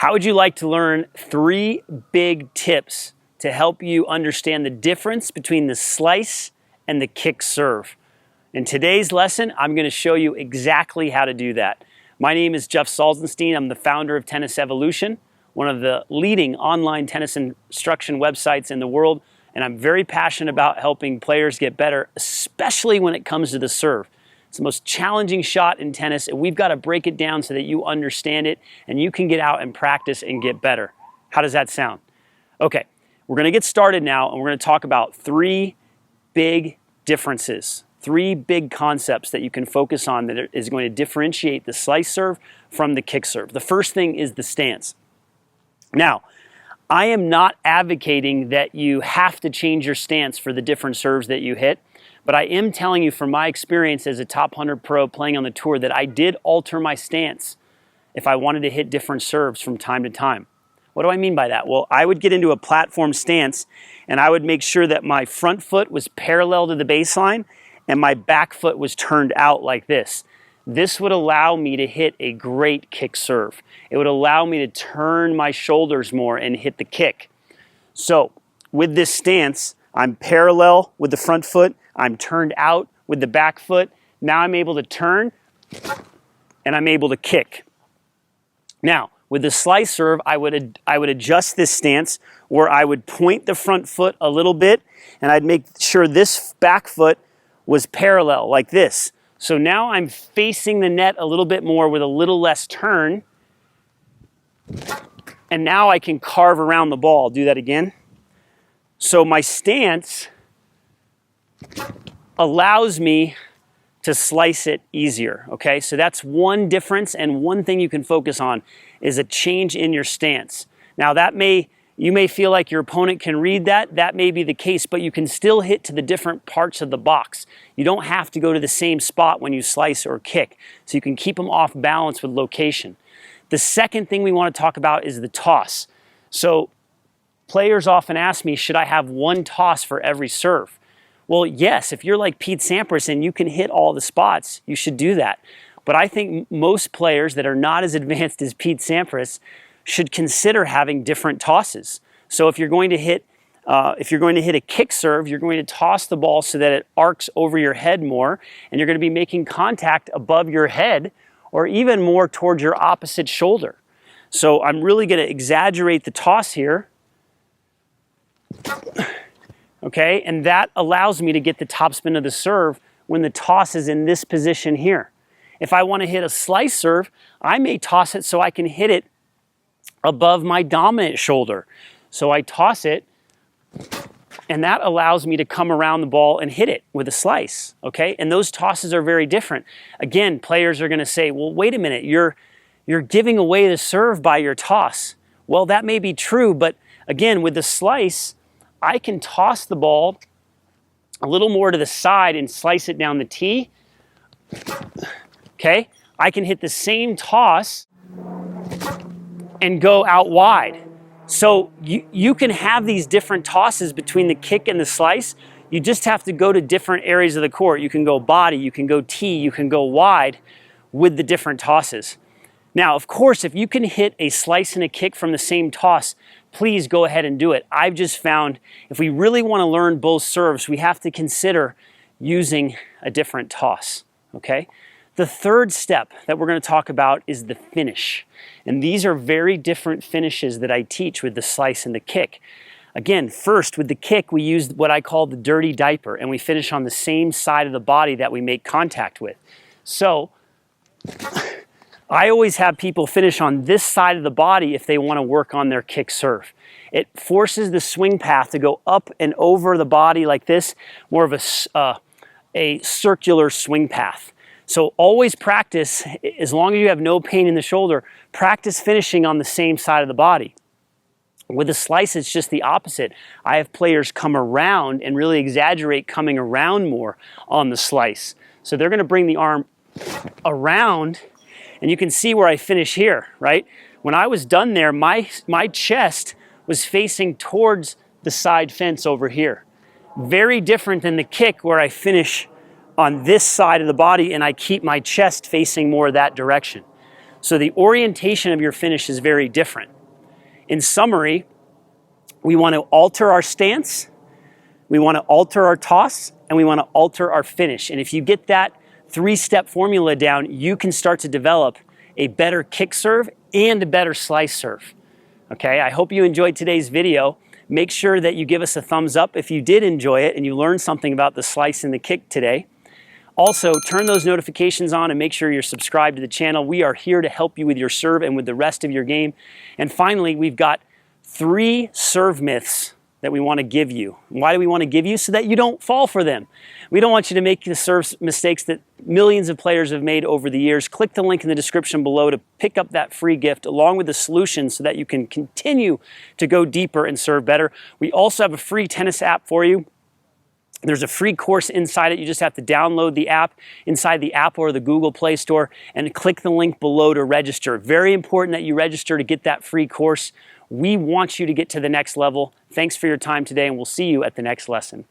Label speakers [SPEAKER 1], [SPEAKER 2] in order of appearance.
[SPEAKER 1] How would you like to learn 3 big tips to help you understand the difference between the slice and the kick serve? In today's lesson, I'm going to show you exactly how to do that. My name is Jeff Salzenstein. I'm the founder of Tennis Evolution, one of the leading online tennis instruction websites in the world, and I'm very passionate about helping players get better, especially when it comes to the serve. It's the most challenging shot in tennis, and we've got to break it down so that you understand it and you can get out and practice and get better. How does that sound? Okay, we're going to get started now, and we're going to talk about 3 big differences, 3 big concepts that you can focus on that is going to differentiate the slice serve from the kick serve. The first thing is the stance. Now, I am not advocating that you have to change your stance for the different serves that you hit, but I am telling you from my experience as a top 100 pro playing on the tour that I did alter my stance if I wanted to hit different serves from time to time. What do I mean by that? Well, I would get into a platform stance and I would make sure that my front foot was parallel to the baseline and my back foot was turned out like this. This would allow me to hit a great kick serve. It would allow me to turn my shoulders more and hit the kick. So with this stance, I'm parallel with the front foot. I'm turned out with the back foot. Now I'm able to turn and I'm able to kick. Now, with the slice serve, I would adjust this stance where I would point the front foot a little bit and I'd make sure this back foot was parallel like this. So now I'm facing the net a little bit more with a little less turn. And now I can carve around the ball. I'll do that again. So my stance allows me to slice it easier, okay? So that's one difference, and one thing you can focus on is a change in your stance. Now you may feel like your opponent can read that. That may be the case, but you can still hit to the different parts of the box. You don't have to go to the same spot when you slice or kick, so you can keep them off balance with location. The second thing we want to talk about is the toss. So players often ask me, should I have one toss for every serve? Well, yes, if you're like Pete Sampras and you can hit all the spots, you should do that. But I think most players that are not as advanced as Pete Sampras should consider having different tosses. So if you're going to hit a kick serve, you're going to toss the ball so that it arcs over your head more, and you're going to be making contact above your head or even more towards your opposite shoulder. So I'm really going to exaggerate the toss here. Okay, and that allows me to get the topspin of the serve when the toss is in this position here. If I want to hit a slice serve, I may toss it so I can hit it above my dominant shoulder. So I toss it, and that allows me to come around the ball and hit it with a slice, okay? And those tosses are very different. Again, players are going to say, well, wait a minute, you're giving away the serve by your toss. Well, that may be true, but again, with the slice, I can toss the ball a little more to the side and slice it down the tee, okay? I can hit the same toss and go out wide. So you can have these different tosses between the kick and the slice. You just have to go to different areas of the court. You can go body, you can go tee, you can go wide with the different tosses. Now, of course, if you can hit a slice and a kick from the same toss, please go ahead and do it. I've just found if we really want to learn both serves, we have to consider using a different toss, okay? The third step that we're going to talk about is the finish. And these are very different finishes that I teach with the slice and the kick. Again, first with the kick, we use what I call the dirty diaper, and we finish on the same side of the body that we make contact with. So I always have people finish on this side of the body if they want to work on their kick serve. It forces the swing path to go up and over the body like this, more of a circular swing path. So always practice, as long as you have no pain in the shoulder, practice finishing on the same side of the body. With the slice, it's just the opposite. I have players come around and really exaggerate coming around more on the slice. So they're going to bring the arm around, and you can see where I finish here, right? When I was done there, my chest was facing towards the side fence over here. Very different than the kick where I finish on this side of the body and I keep my chest facing more that direction. So the orientation of your finish is very different. In summary, we want to alter our stance, we want to alter our toss, and we want to alter our finish. And if you get that three-step formula down, you can start to develop a better kick serve and a better slice serve. Okay, I hope you enjoyed today's video. Make sure that you give us a thumbs up if you did enjoy it and you learned something about the slice and the kick today. Also, turn those notifications on and make sure you're subscribed to the channel. We are here to help you with your serve and with the rest of your game. And finally, we've got 3 serve myths that we want to give you. Why do we want to give you? So that you don't fall for them. We don't want you to make the serve mistakes that millions of players have made over the years. Click the link in the description below to pick up that free gift along with the solution so that you can continue to go deeper and serve better. We also have a free tennis app for you. There's a free course inside it. You just have to download the app inside the Apple or the Google Play Store and click the link below to register. Very important that you register to get that free course. We want you to get to the next level. Thanks for your time today, and we'll see you at the next lesson.